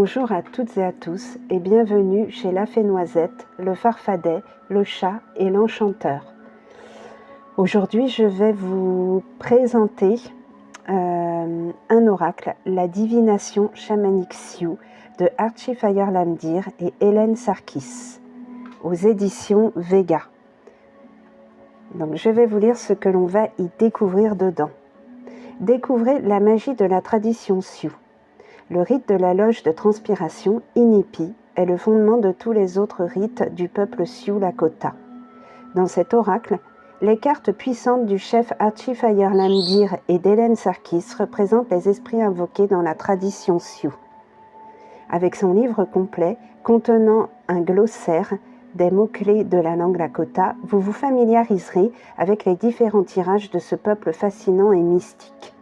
Bonjour à toutes et à tous et bienvenue chez La Fée Noisette, le Farfadet, le chat et l'enchanteur. Aujourd'hui, je vais vous présenter un oracle, la divination chamanique Sioux de Archie Fire-Lamdir et Hélène Sarkis aux éditions Vega. Donc, je vais vous lire ce que l'on va y découvrir dedans. Découvrez la magie de la tradition Sioux. Le rite de la loge de transpiration, Inipi, est le fondement de tous les autres rites du peuple Sioux Lakota. Dans cet oracle, les cartes puissantes du chef Archie Fire-Lamdir et d'Hélène Sarkis représentent les esprits invoqués dans la tradition Sioux. Avec son livre complet, contenant un glossaire des mots-clés de la langue Lakota, vous vous familiariserez avec les différents tirages de ce peuple fascinant et mystique.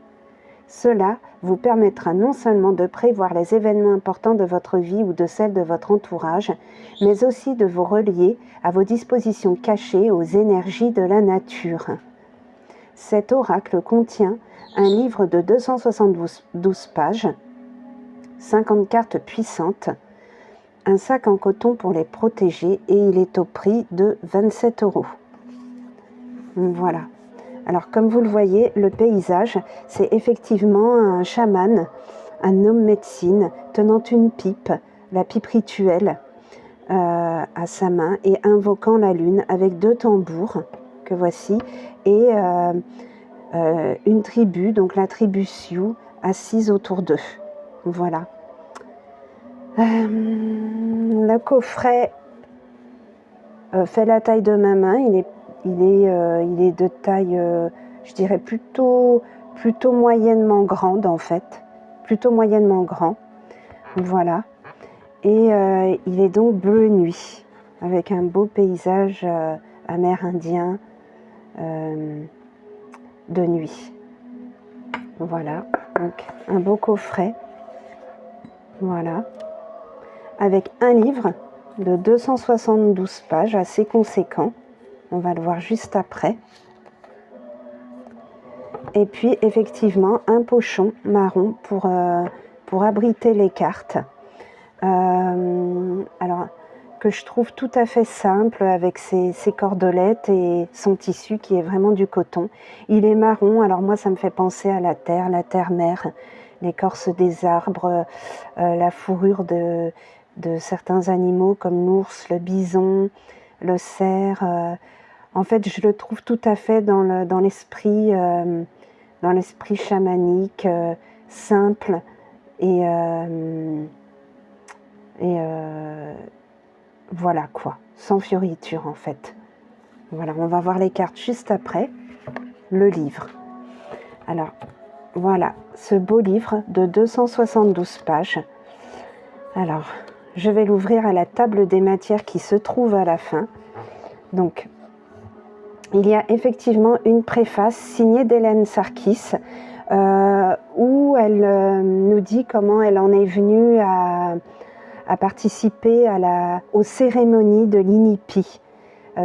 Cela vous permettra non seulement de prévoir les événements importants de votre vie ou de celle de votre entourage, mais aussi de vous relier à vos dispositions cachées aux énergies de la nature. Cet oracle contient un livre de 272 pages, 50 cartes puissantes, un sac en coton pour les protéger et il est au prix de 27 €. Voilà. Alors, comme vous le voyez, le paysage, c'est effectivement un chaman, un homme médecine, tenant une pipe, la pipe rituelle, à sa main et invoquant la lune avec 2 tambours, que voici, et une tribu, donc la tribu Sioux, assise autour d'eux. Voilà. Le coffret fait la taille de ma main, il est de taille, je dirais plutôt moyennement grande en fait, plutôt moyennement grand, voilà. Et il est donc bleu nuit, avec un beau paysage amérindien de nuit. Voilà, donc un beau coffret, voilà, avec un livre de 272 pages, assez conséquent. On va le voir juste après. Et puis, effectivement, un pochon marron pour abriter les cartes. Alors, que je trouve tout à fait simple avec ses cordelettes et son tissu qui est vraiment du coton. Il est marron, alors moi, ça me fait penser à la terre-mère, l'écorce des arbres, la fourrure de certains animaux comme l'ours, le bison, le cerf. En fait, je le trouve tout à fait dans l'esprit chamanique, simple et voilà quoi, sans fioriture en fait. Voilà, on va voir les cartes juste après, le livre. Alors, voilà, ce beau livre de 272 pages. Alors, je vais l'ouvrir à la table des matières qui se trouve à la fin. Donc, il y a effectivement une préface signée d'Hélène Sarkis où elle nous dit comment elle en est venue à participer aux cérémonies de l'Inipi,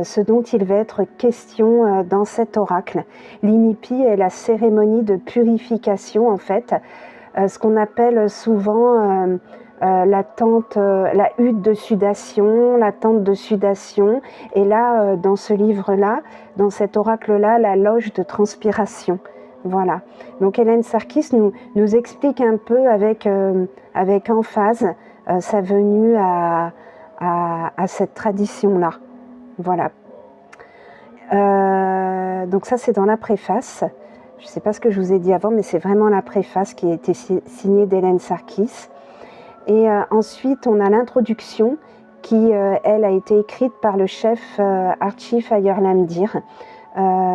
ce dont il va être question dans cet oracle. L'Inipi est la cérémonie de purification en fait, ce qu'on appelle souvent la hutte de sudation, la tente de sudation, et là, dans ce livre-là, dans cet oracle-là, la loge de transpiration. Voilà. Donc Hélène Sarkis nous explique un peu avec emphase sa venue à cette tradition-là. Voilà. Donc ça, c'est dans la préface. Je ne sais pas ce que je vous ai dit avant, mais c'est vraiment la préface qui a été signée d'Hélène Sarkis. Et ensuite, on a l'introduction qui, elle, a été écrite par le chef Archie Fire-Lamdir,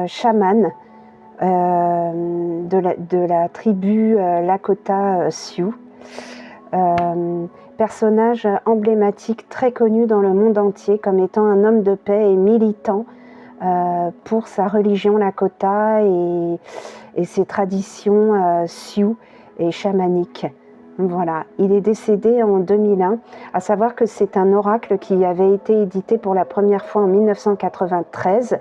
chaman de la tribu Lakota Sioux. Personnage emblématique, très connu dans le monde entier comme étant un homme de paix et militant pour sa religion Lakota et ses traditions Sioux et chamaniques. Voilà, il est décédé en 2001, à savoir que c'est un oracle qui avait été édité pour la première fois en 1993,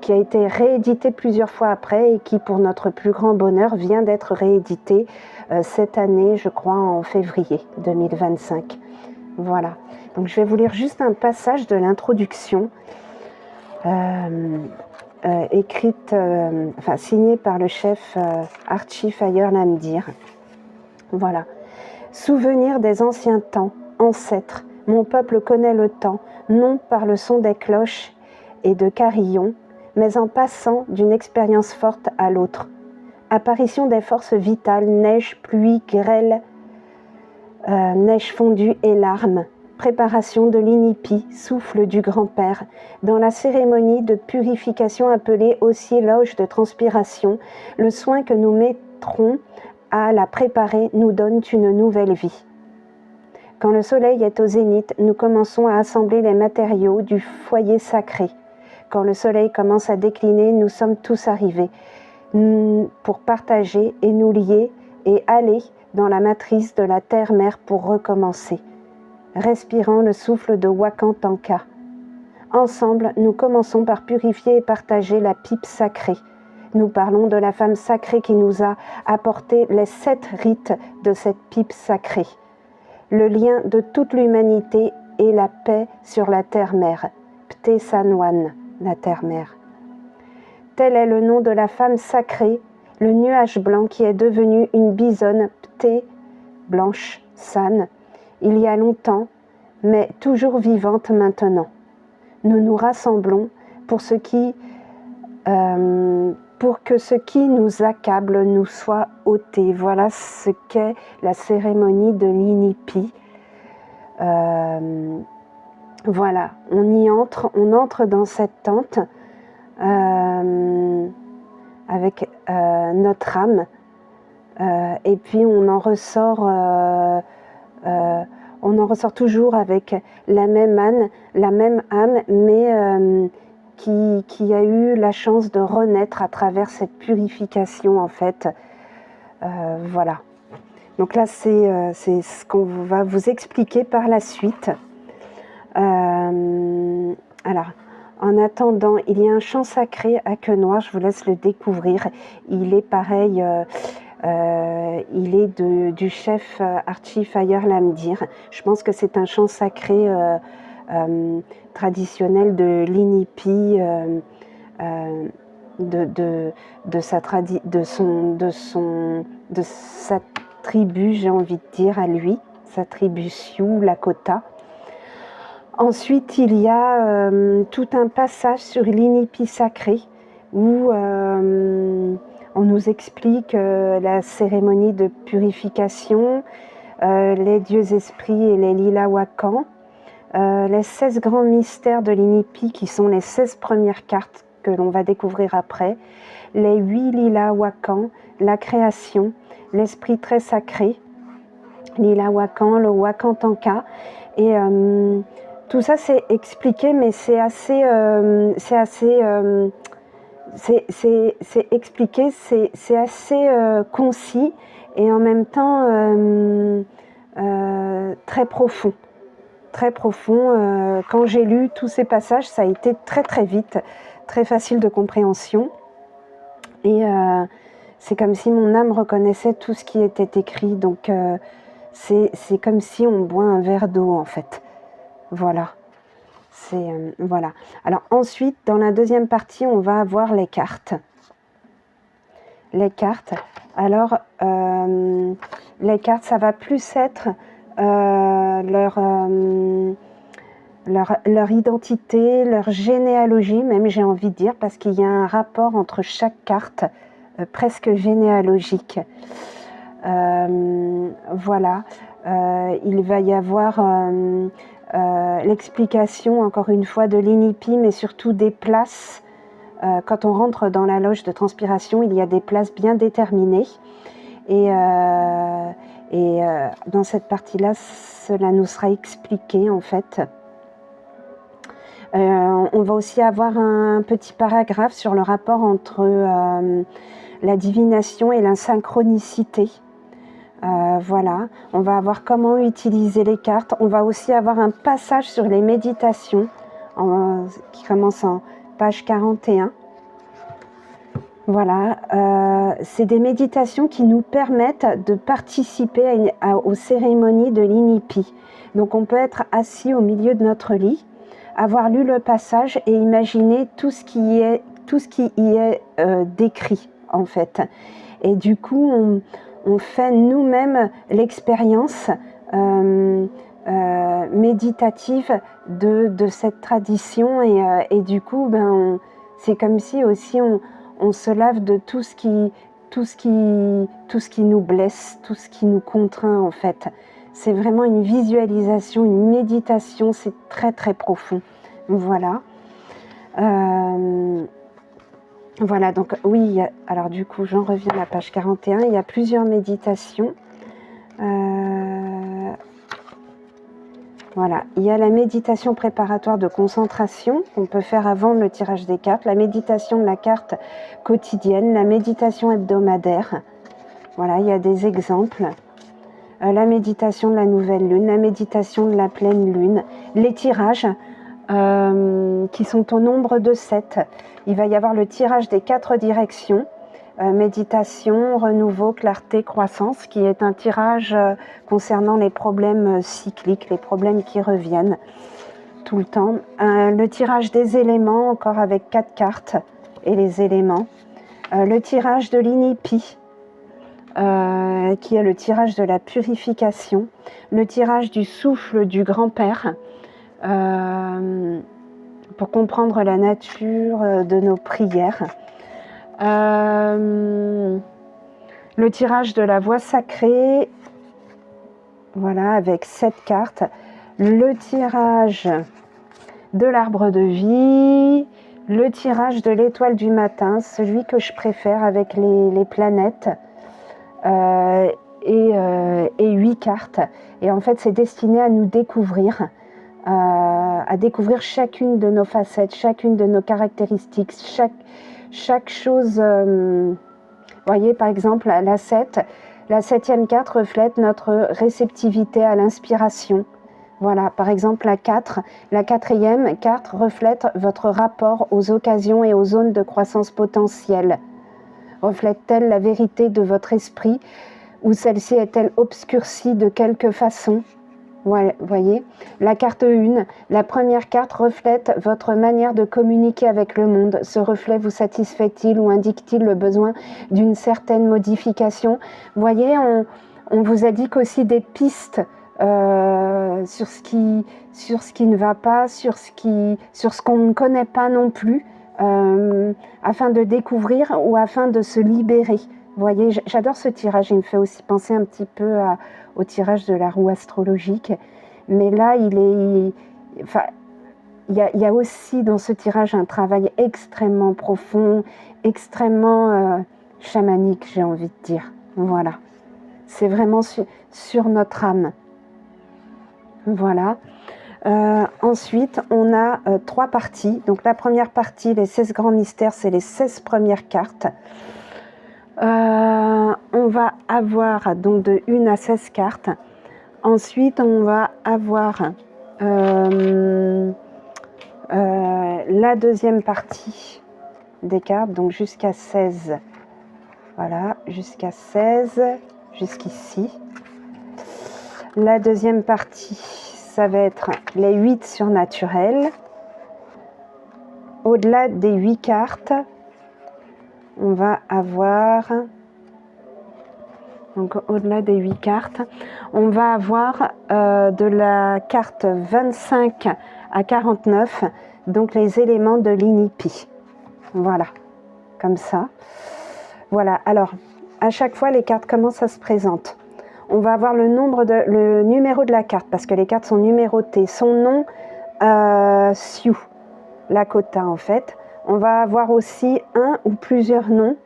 qui a été réédité plusieurs fois après et qui, pour notre plus grand bonheur, vient d'être réédité cette année, je crois, en février 2025. Voilà, donc je vais vous lire juste un passage de l'introduction, écrite, signée par le chef Archie Fire Lamdir. Voilà. Souvenir des anciens temps, ancêtres, mon peuple connaît le temps, non par le son des cloches et de carillons, mais en passant d'une expérience forte à l'autre. Apparition des forces vitales, neige, pluie, grêle, neige fondue et larmes. Préparation de l'inipi, souffle du grand-père, dans la cérémonie de purification appelée aussi loge de transpiration, le soin que nous mettrons à la préparer nous donne une nouvelle vie. Quand le soleil est au zénith, nous commençons à assembler les matériaux du foyer sacré. Quand le soleil commence à décliner, nous sommes tous arrivés pour partager et nous lier et aller dans la matrice de la terre-mère pour recommencer. Respirant le souffle de Wakantanka. Ensemble, nous commençons par purifier et partager la pipe sacrée. Nous parlons de la femme sacrée qui nous a apporté les 7 rites de cette pipe sacrée. Le lien de toute l'humanité et la paix sur la terre-mère. Ptesanwan, la terre-mère. Tel est le nom de la femme sacrée, le nuage blanc qui est devenu une bisonne Pté, blanche, San, il y a longtemps, mais toujours vivante maintenant. Nous nous rassemblons pour que ce qui nous accable nous soit ôté. Voilà ce qu'est la cérémonie de l'inipi. Voilà, on entre dans cette tente avec notre âme et puis on en ressort toujours avec la même âme, mais qui a eu la chance de renaître à travers cette purification en fait. Voilà. Donc là c'est ce qu'on va vous expliquer par la suite. Alors, en attendant, il y a un chant sacré à Queue Noire, je vous laisse le découvrir. Il est pareil, il est du chef Archie Fire Lamdir. Je pense que c'est un chant sacré traditionnel de l'inipi, de sa tribu, j'ai envie de dire, à lui, sa tribu Sioux, Lakota. Ensuite, il y a tout un passage sur l'inipi sacré où on nous explique la cérémonie de purification, les dieux esprits et les lilawakans, les 16 grands mystères de l'inipi qui sont les 16 premières cartes que l'on va découvrir après, les 8 lilawakans, la création, l'esprit très sacré, lilawakan, le wakantanka, et tout ça c'est expliqué, mais c'est expliqué, c'est assez concis et en même temps très profond. Très profond. Quand j'ai lu tous ces passages, ça a été très très vite, très facile de compréhension. Et c'est comme si mon âme reconnaissait tout ce qui était écrit. Donc c'est comme si on boit un verre d'eau en fait. Voilà. Voilà. Alors ensuite, dans la deuxième partie, on va avoir les cartes. Les cartes. Alors, les cartes, ça va plus être leur identité, leur généalogie, même j'ai envie de dire, parce qu'il y a un rapport entre chaque carte presque généalogique. Voilà. Il va y avoir l'explication, encore une fois, de l'inipi, mais surtout des places. Quand on rentre dans la loge de transpiration, il y a des places bien déterminées. Et dans cette partie-là, cela nous sera expliqué, en fait. On va aussi avoir un petit paragraphe sur le rapport entre la divination et la synchronicité. Voilà, on va avoir comment utiliser les cartes. On va aussi avoir un passage sur les méditations qui commence en page 41. Voilà, c'est des méditations qui nous permettent de participer aux cérémonies de l'Inipi. Donc on peut être assis au milieu de notre lit, avoir lu le passage et imaginer tout ce qui y est décrit en fait. Et du coup, on fait nous-mêmes l'expérience méditative de cette tradition et du coup, c'est comme si aussi on se lave de tout ce qui nous blesse, tout ce qui nous contraint en fait. C'est vraiment une visualisation, une méditation, c'est très très profond. Voilà. Voilà, donc oui, alors du coup, j'en reviens à la page 41, il y a plusieurs méditations. Voilà, il y a la méditation préparatoire de concentration qu'on peut faire avant le tirage des cartes, la méditation de la carte quotidienne, la méditation hebdomadaire. Voilà, il y a des exemples. La méditation de la nouvelle lune, la méditation de la pleine lune, les tirages qui sont au nombre de 7. Il va y avoir le tirage des 4 directions, méditation, renouveau, clarté, croissance, qui est un tirage concernant les problèmes cycliques, les problèmes qui reviennent tout le temps. Le tirage des éléments, encore avec 4 cartes et les éléments. Le tirage de l'Inipi, qui est le tirage de la purification. Le tirage du souffle du grand-père, pour comprendre la nature de nos prières. Le tirage de la voix sacrée, voilà, avec 7 cartes. Le tirage de l'arbre de vie, le tirage de l'étoile du matin, celui que je préfère avec les planètes, et 8 cartes. Et en fait, c'est destiné à nous découvrir, à découvrir chacune de nos facettes, chacune de nos caractéristiques, chaque chose. Vous voyez, par exemple, la 7, la 7e carte reflète notre réceptivité à l'inspiration. Voilà, par exemple, la 4, la 4e carte reflète votre rapport aux occasions et aux zones de croissance potentielle. Reflète-t-elle la vérité de votre esprit ou celle-ci est-elle obscurcie de quelque façon? Voyez, la carte 1, la première carte reflète votre manière de communiquer avec le monde. Ce reflet vous satisfait-il ou indique-t-il le besoin d'une certaine modification? Voyez, on vous indique aussi des pistes sur ce qui ne va pas, sur ce qu'on ne connaît pas non plus, afin de découvrir ou afin de se libérer. Vous voyez, j'adore ce tirage, il me fait aussi penser un petit peu au tirage de la roue astrologique, mais là il y a aussi dans ce tirage un travail extrêmement profond, extrêmement chamanique, j'ai envie de dire. Voilà, c'est vraiment sur notre âme. Voilà. Ensuite, on a 3 parties. Donc la première partie, les 16 grands mystères, c'est les 16 premières cartes. On va avoir donc de 1 à 16 cartes. Ensuite, on va avoir la deuxième partie des cartes, donc jusqu'à 16. Voilà, jusqu'à 16, jusqu'ici. La deuxième partie, ça va être les 8 surnaturels. Au-delà des 8 cartes, on va avoir, donc au-delà des 8 cartes, on va avoir de la carte 25 à 49, donc les éléments de l'Inipi. Voilà, comme ça. Voilà, alors, à chaque fois, les cartes, comment ça se présente? On va avoir le numéro de la carte, parce que les cartes sont numérotées. Son nom, Sioux, Lakota en fait. On va avoir aussi un ou plusieurs noms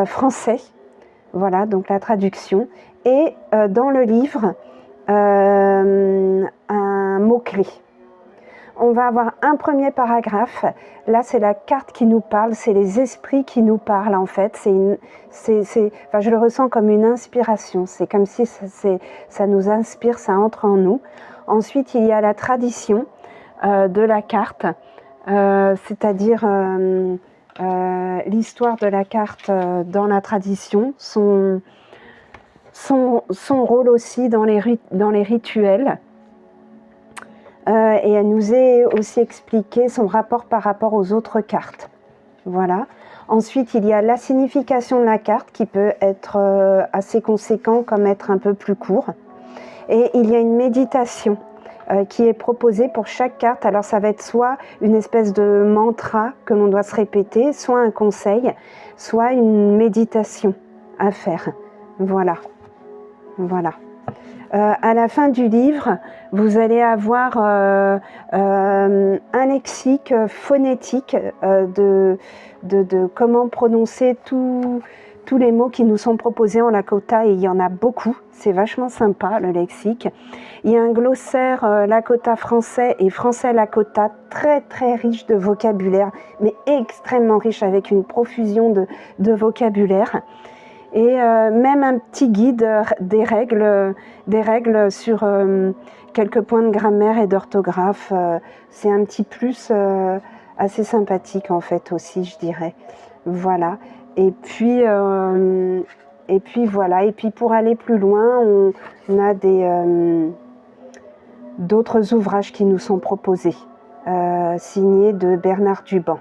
français. Voilà, donc la traduction. Et dans le livre, un mot-clé. On va avoir un premier paragraphe. Là, c'est la carte qui nous parle, c'est les esprits qui nous parlent en fait. Enfin, je le ressens comme une inspiration. C'est comme si ça nous inspire, ça entre en nous. Ensuite, il y a la tradition de la carte, c'est-à-dire l'histoire de la carte dans la tradition, son rôle aussi dans les rituels. Et elle nous est aussi expliqué son rapport par rapport aux autres cartes. Voilà. Ensuite, il y a la signification de la carte qui peut être assez conséquent comme être un peu plus court. Et il y a une méditation qui est proposée pour chaque carte. Alors ça va être soit une espèce de mantra que l'on doit se répéter, soit un conseil, soit une méditation à faire. Voilà. Voilà. À la fin du livre, vous allez avoir un lexique phonétique de comment prononcer tous les mots qui nous sont proposés en Lakota, et il y en a beaucoup. C'est vachement sympa, le lexique. Il y a un glossaire Lakota français et français Lakota très très riche de vocabulaire, mais extrêmement riche avec une profusion de vocabulaire. Et même un petit guide des règles sur quelques points de grammaire et d'orthographe. C'est un petit plus assez sympathique en fait aussi, je dirais. Voilà. Et puis voilà. Et puis pour aller plus loin, on a d'autres ouvrages qui nous sont proposés, signés de Bernard Duban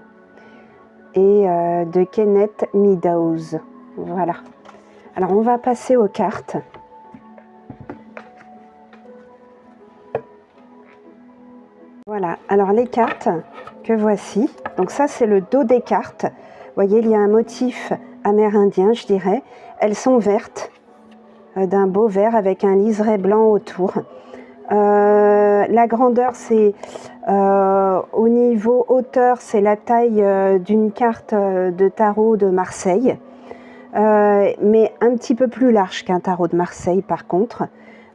et de Kenneth Meadows. Voilà. Alors, on va passer aux cartes. Voilà, alors les cartes que voici. Donc ça, c'est le dos des cartes. Vous voyez, il y a un motif amérindien, je dirais. Elles sont vertes, d'un beau vert avec un liseré blanc autour. La grandeur, c'est au niveau hauteur, c'est la taille d'une carte de tarot de Marseille. Mais un petit peu plus large qu'un tarot de Marseille par contre.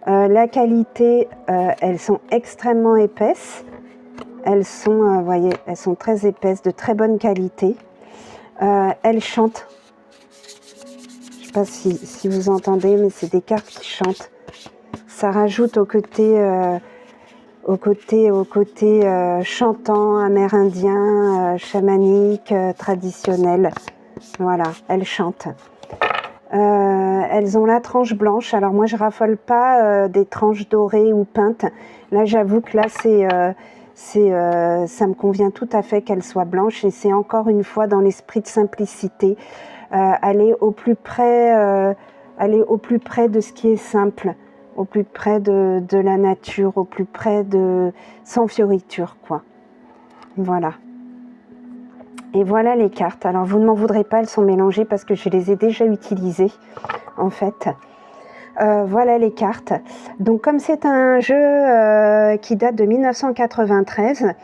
La qualité, elles sont extrêmement épaisses. Elles sont, voyez, elles sont très épaisses, de très bonne qualité. Elles chantent. Je ne sais pas si vous entendez, mais c'est des cartes qui chantent. Ça rajoute au côté chantant, amérindien, chamanique, traditionnel. Voilà, elles chantent. Elles ont la tranche blanche. Alors moi, je raffole pas des tranches dorées ou peintes. Là, j'avoue que là, ça me convient tout à fait qu'elles soient blanches. Et c'est encore une fois dans l'esprit de simplicité. Aller au plus près de ce qui est simple, au plus près de la nature, au plus près sans fioriture, quoi. Voilà. Et voilà les cartes. Alors vous ne m'en voudrez pas, elles sont mélangées parce que je les ai déjà utilisées en fait. Voilà les cartes. Donc comme c'est un jeu qui date de 1993,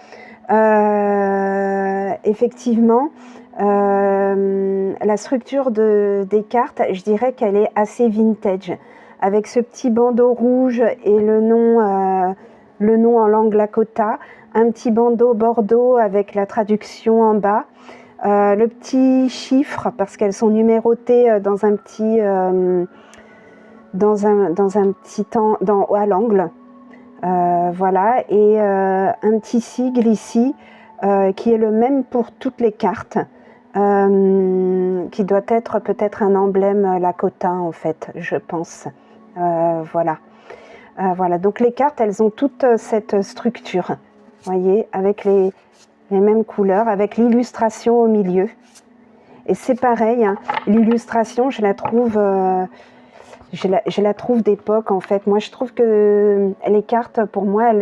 effectivement, la structure des cartes, je dirais qu'elle est assez vintage, avec ce petit bandeau rouge et le nom en langue Lakota, un petit bandeau bordeaux avec la traduction en bas, le petit chiffre parce qu'elles sont numérotées dans un petit temps à l'angle, voilà, et un petit sigle ici qui est le même pour toutes les cartes, qui doit être peut-être un emblème Lakota en fait, je pense. Voilà. Voilà, donc les cartes, elles ont toute cette structure, voyez, avec les mêmes couleurs, avec l'illustration au milieu. Et c'est pareil, hein, l'illustration, je la trouve d'époque en fait. Moi, je trouve que les cartes, pour moi,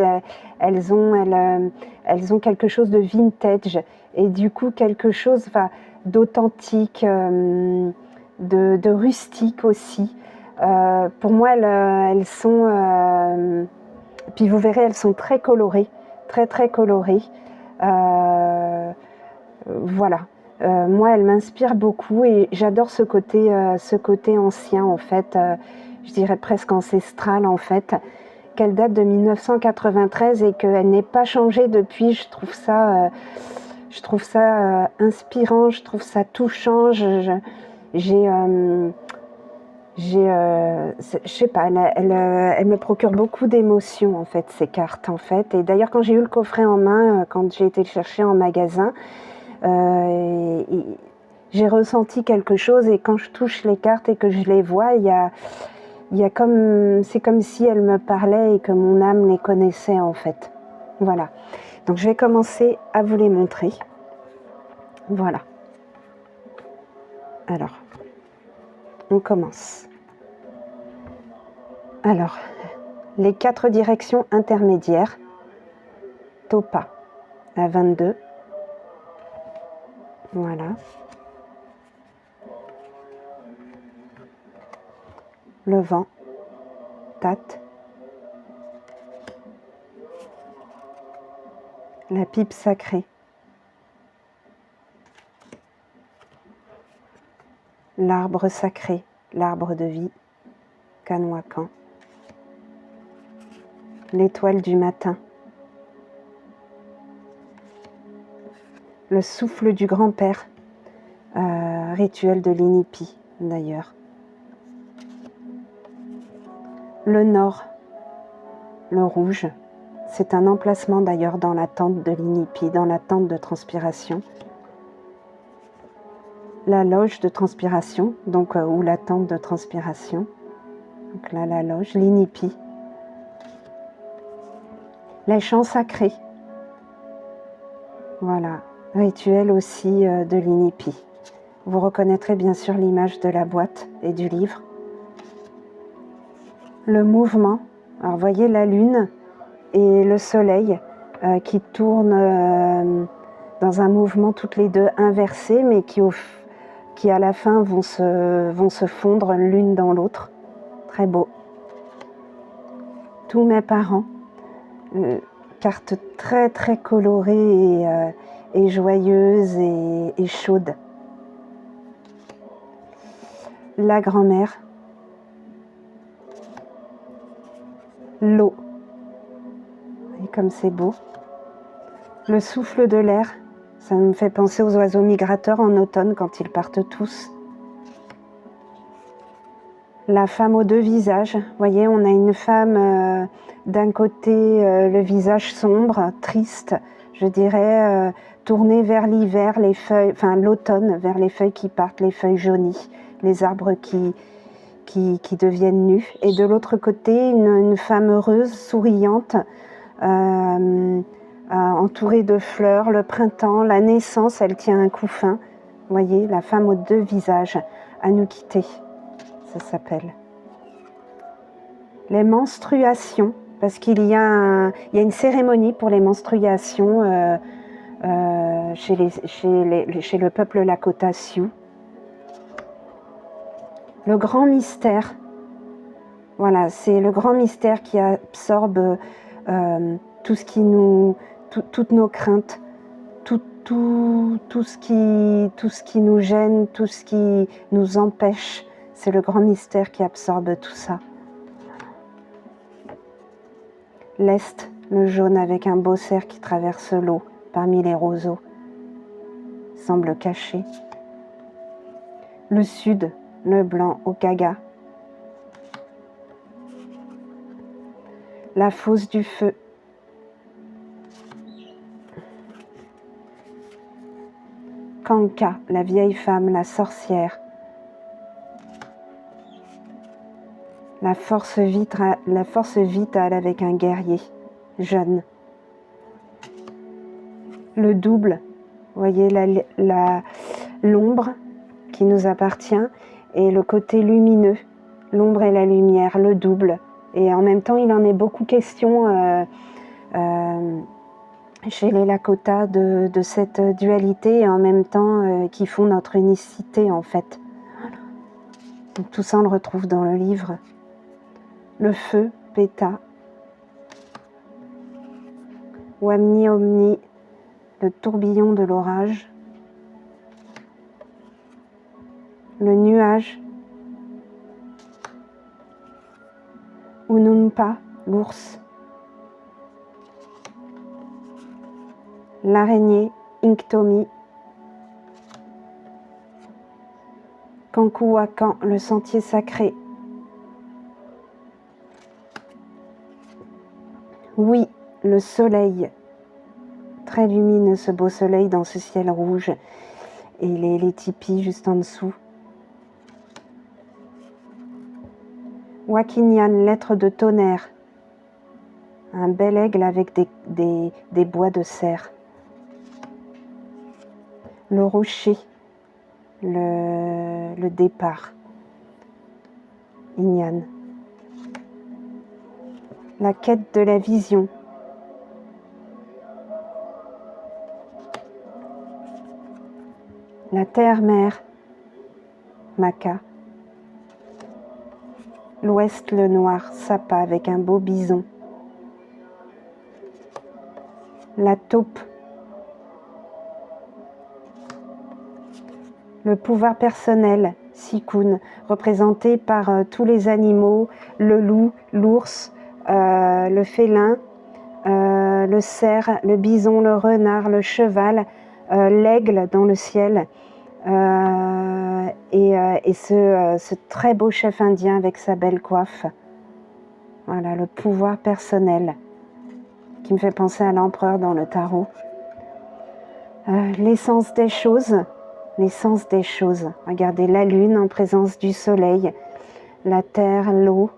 elles ont quelque chose de vintage et du coup quelque chose d'authentique, de rustique aussi. Pour moi, elles sont... puis vous verrez, elles sont très colorées, très très colorées. Voilà. Moi, elles m'inspirent beaucoup et j'adore ce côté ancien, en fait. Je dirais presque ancestral, en fait. qu'elle date de 1993 et qu'elle n'ait pas changé depuis. Je trouve ça inspirant, je trouve ça touchant. Je sais pas, elle me procure beaucoup d'émotions en fait, ces cartes en fait. Et d'ailleurs, quand j'ai eu le coffret en main, quand j'ai été le chercher en magasin, j'ai ressenti quelque chose. Et quand je touche les cartes et que je les vois, c'est comme si elles me parlaient et que mon âme les connaissait en fait. Voilà. Donc je vais commencer à vous les montrer. Voilà. Alors, on commence. Alors, les 4 directions intermédiaires. Topa, la 22. Voilà. Le vent, Tat. La pipe sacrée. L'arbre sacré, l'arbre de vie, Kanwakan. L'étoile du matin. Le souffle du grand-père, rituel de l'Inipi d'ailleurs. Le nord, le rouge, c'est un emplacement d'ailleurs dans la tente de l'Inipi, dans la tente de transpiration. La loge de transpiration, donc ou la tente de transpiration. Donc là, la loge, l'Inipi. Les chants sacrés. Voilà, rituel aussi de l'Inipi. Vous reconnaîtrez bien sûr l'image de la boîte et du livre. Le mouvement, alors voyez la lune et le soleil qui tournent dans un mouvement toutes les deux inversé, mais qui à la fin vont se fondre l'une dans l'autre. Très beau. Tous mes parents, carte très très colorée et joyeuse et chaude. La grand-mère. L'eau. Et comme c'est beau. Le souffle de l'air. Ça me fait penser aux oiseaux migrateurs en automne quand ils partent tous. La femme aux 2 visages. Vous voyez, on a une femme d'un côté, le visage sombre, triste, je dirais, tournée vers l'hiver, les feuilles, enfin l'automne, vers les feuilles qui partent, les feuilles jaunies, les arbres qui deviennent nus. Et de l'autre côté, une femme heureuse, souriante, entourée de fleurs, le printemps, la naissance, elle tient un couffin. Vous voyez, la femme aux 2 visages, à nous quitter, ça s'appelle. Les menstruations, parce qu'il y a une cérémonie pour les menstruations chez le peuple Lakota Sioux. Le grand mystère, voilà, c'est le grand mystère qui absorbe tout ce qui toutes nos craintes, tout ce qui nous gêne, tout ce qui nous empêche. C'est le grand mystère qui absorbe tout ça. L'Est, le jaune avec un beau cerf qui traverse l'eau parmi les roseaux, semble caché. Le Sud, le blanc au Kaga. La fosse du feu. Kanka, la vieille femme, la sorcière. La force vitale avec un guerrier, jeune. Le double, vous voyez l'ombre qui nous appartient et le côté lumineux, l'ombre et la lumière, le double. Et en même temps, il en est beaucoup question chez les Lakota de cette dualité et en même temps qui font notre unicité en fait. Donc tout ça on le retrouve dans le livre. Le feu, Péta. Wamni Omni, le tourbillon de l'orage. Le nuage. Unumpa, l'ours, l'araignée, Inktomi, Kankuwakan, le sentier sacré. Oui, le soleil, très lumineux ce beau soleil dans ce ciel rouge et les tipis juste en dessous. Wakinyan, lettre de tonnerre, un bel aigle avec des bois de cerf. Le rocher, le départ, Inyan. La quête de la vision. La terre-mère, Maka. L'ouest, le noir, Sapa avec un beau bison. La taupe. Le pouvoir personnel, Sikun, représenté par tous les animaux, le loup, l'ours, le félin, le cerf, le bison, le renard, le cheval, l'aigle dans le ciel, et ce très beau chef indien avec sa belle coiffe. Voilà, le pouvoir personnel qui me fait penser à l'empereur dans le tarot. L'essence des choses. L'essence des choses. Regardez la lune en présence du soleil, la terre, l'eau,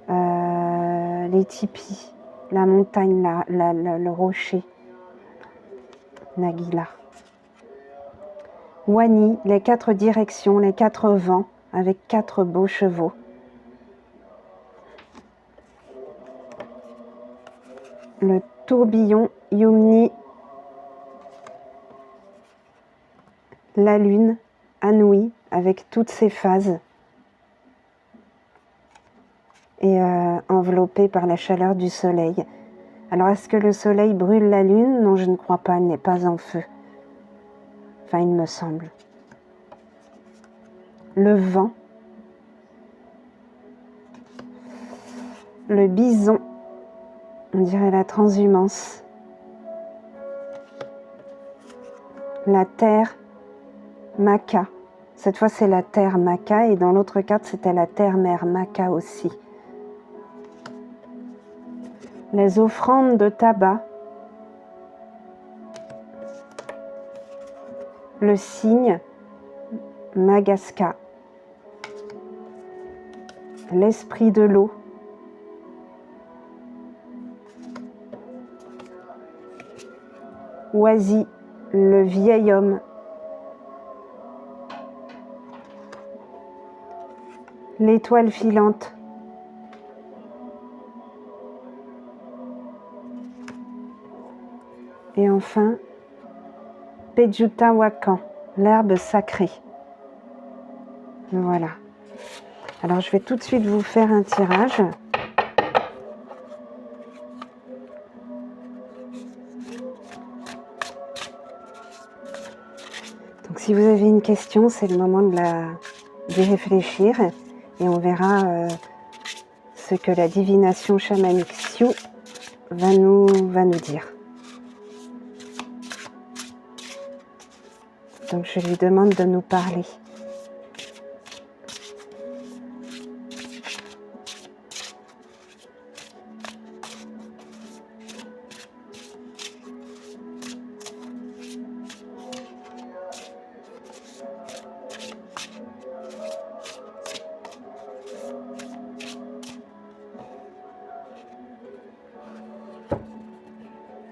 les tipis, la montagne, le rocher, Nagila. Wani, les 4 directions, les 4 vents, avec 4 beaux chevaux. Le tourbillon Yumni, la lune, Anui, avec toutes ses phases, et enveloppée par la chaleur du soleil. Alors, est-ce que le soleil brûle la lune? Non, je ne crois pas, elle n'est pas en feu. Enfin, il me semble. Le vent. Le bison. On dirait la transhumance. La terre, Maka. Cette fois, c'est la terre Maka, et dans l'autre carte, c'était la terre-mère Maka aussi. Les offrandes de tabac. Le cygne, Magaska. L'esprit de l'eau. Oisi, le vieil homme. L'étoile filante. Et enfin, Pejutawakan, l'herbe sacrée. Voilà. Alors, je vais tout de suite vous faire un tirage. Donc, si vous avez une question, c'est le moment d'y réfléchir. Et on verra ce que la divination chamanique Sioux va nous dire. Donc, je lui demande de nous parler.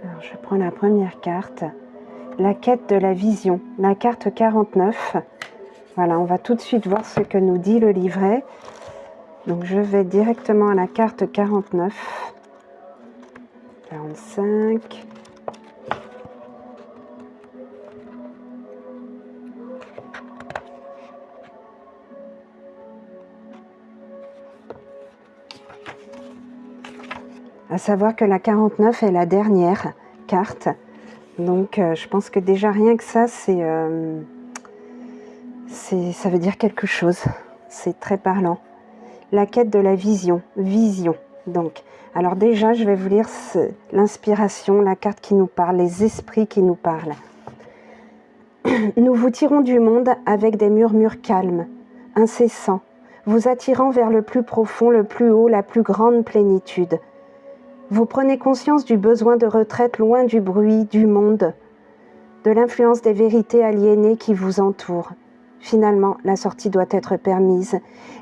Alors, je prends la première carte. La quête de la vision, la carte 49. Voilà, on va tout de suite voir ce que nous dit le livret. Donc, je vais directement à la carte 49. 45. À savoir que la 49 est la dernière carte. Donc, je pense que déjà rien que ça, ça veut dire quelque chose. C'est très parlant. La quête de la vision. Vision. Donc, alors déjà, je vais vous lire l'inspiration, la carte qui nous parle, les esprits qui nous parlent. Nous vous tirons du monde avec des murmures calmes, incessants, vous attirant vers le plus profond, le plus haut, la plus grande plénitude. Vous prenez conscience du besoin de retraite loin du bruit, du monde, de l'influence des vérités aliénées qui vous entourent. Finalement, la sortie doit être permise,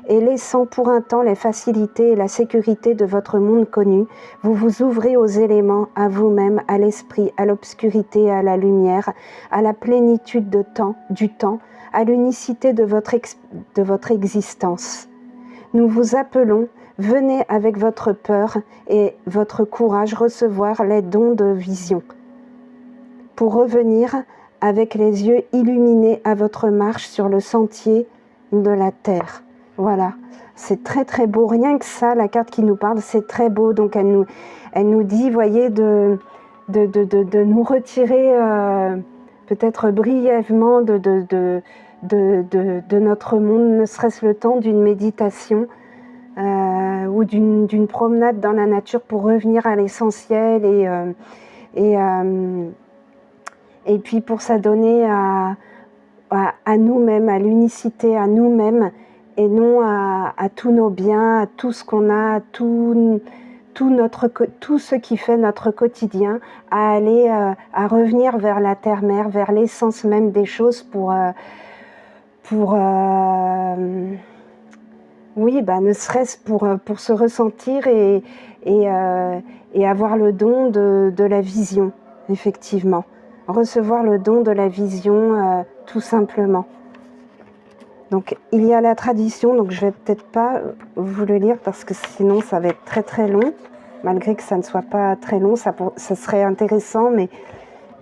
et laissant pour un temps les facilités et la sécurité de votre monde connu, vous vous ouvrez aux éléments, à vous-même, à l'esprit, à l'obscurité et à la lumière, à la plénitude du temps, à l'unicité de votre existence. Nous vous appelons, venez avec votre peur et votre courage recevoir les dons de vision, pour revenir avec les yeux illuminés à votre marche sur le sentier de la terre. Voilà, c'est très très beau. Rien que ça, la carte qui nous parle, c'est très beau. Donc elle nous dit, voyez, de nous retirer peut-être brièvement de notre monde, ne serait-ce le temps d'une méditation ou d'une promenade dans la nature pour revenir à l'essentiel et puis pour s'adonner à nous-mêmes, à l'unicité, à nous-mêmes, et non à tous nos biens, à tout ce qu'on a, tout ce qui fait notre quotidien, à aller, à revenir vers la terre-mère, vers l'essence même des choses oui, ne serait-ce pour se ressentir et avoir le don de la vision, effectivement. Recevoir le don de la vision, tout simplement. Donc, il y a la tradition, donc je vais peut-être pas vous le lire parce que sinon ça va être très très long. Malgré que ça ne soit pas très long, ça serait intéressant, mais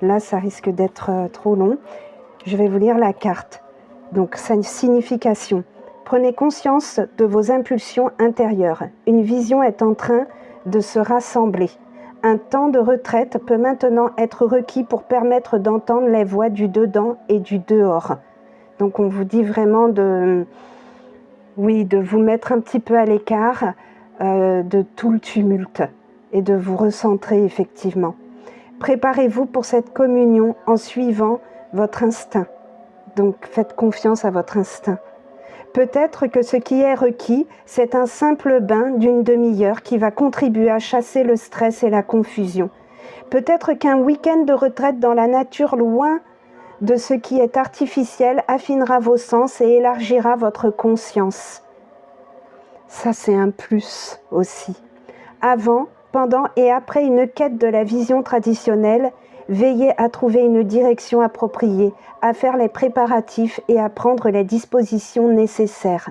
là ça risque d'être trop long. Je vais vous lire la carte. Donc, sa signification. Prenez conscience de vos impulsions intérieures. Une vision est en train de se rassembler. Un temps de retraite peut maintenant être requis pour permettre d'entendre les voix du dedans et du dehors. Donc on vous dit vraiment de vous mettre un petit peu à l'écart de tout le tumulte et de vous recentrer effectivement. Préparez-vous pour cette communion en suivant votre instinct. Donc faites confiance à votre instinct. Peut-être que ce qui est requis, c'est un simple bain d'une demi-heure qui va contribuer à chasser le stress et la confusion. Peut-être qu'un week-end de retraite dans la nature, loin de ce qui est artificiel, affinera vos sens et élargira votre conscience. Ça, c'est un plus aussi. Avant, pendant et après une quête de la vision traditionnelle, veillez à trouver une direction appropriée, à faire les préparatifs et à prendre les dispositions nécessaires.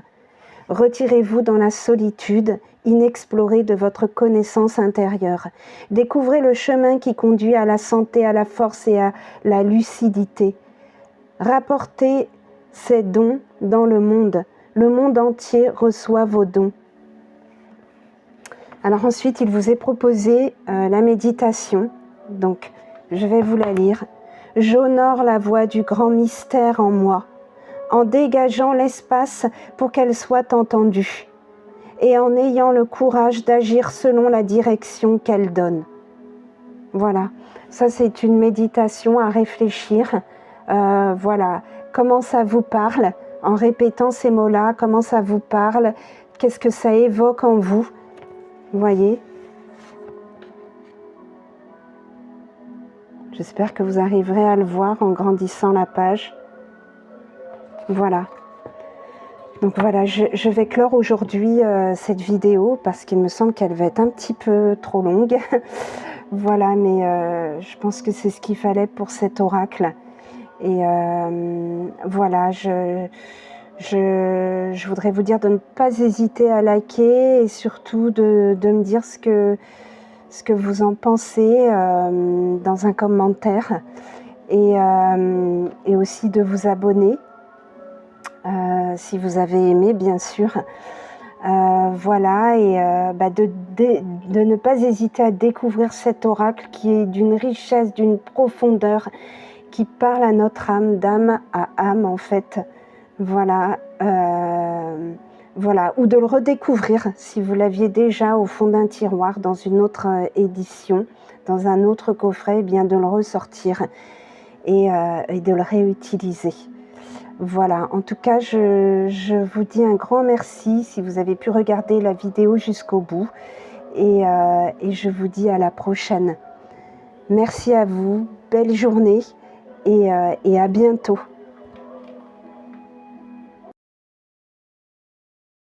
Retirez-vous dans la solitude inexplorée de votre connaissance intérieure. Découvrez le chemin qui conduit à la santé, à la force et à la lucidité. Rapportez ces dons dans le monde. Le monde entier reçoit vos dons. Alors ensuite, il vous est proposé la méditation. Donc, je vais vous la lire. J'honore la voix du grand mystère en moi, en dégageant l'espace pour qu'elle soit entendue et en ayant le courage d'agir selon la direction qu'elle donne. Voilà, ça c'est une méditation à réfléchir. Voilà, comment ça vous parle en répétant ces mots-là, comment ça vous parle, qu'est-ce que ça évoque en vous, vous voyez ? J'espère que vous arriverez à le voir en grandissant la page. Voilà. Donc voilà, je vais clore aujourd'hui cette vidéo parce qu'il me semble qu'elle va être un petit peu trop longue. Voilà, mais je pense que c'est ce qu'il fallait pour cet oracle. Et voilà, je voudrais vous dire de ne pas hésiter à liker et surtout de me dire ce que vous en pensez dans un commentaire et aussi de vous abonner si vous avez aimé, bien sûr. Voilà, et de ne pas hésiter à découvrir cet oracle qui est d'une richesse, d'une profondeur, qui parle à notre âme, d'âme à âme en fait. Voilà, Voilà, ou de le redécouvrir si vous l'aviez déjà au fond d'un tiroir dans une autre édition, dans un autre coffret, eh bien de le ressortir et de le réutiliser. Voilà, en tout cas, je vous dis un grand merci si vous avez pu regarder la vidéo jusqu'au bout et je vous dis à la prochaine. Merci à vous, belle journée et à bientôt.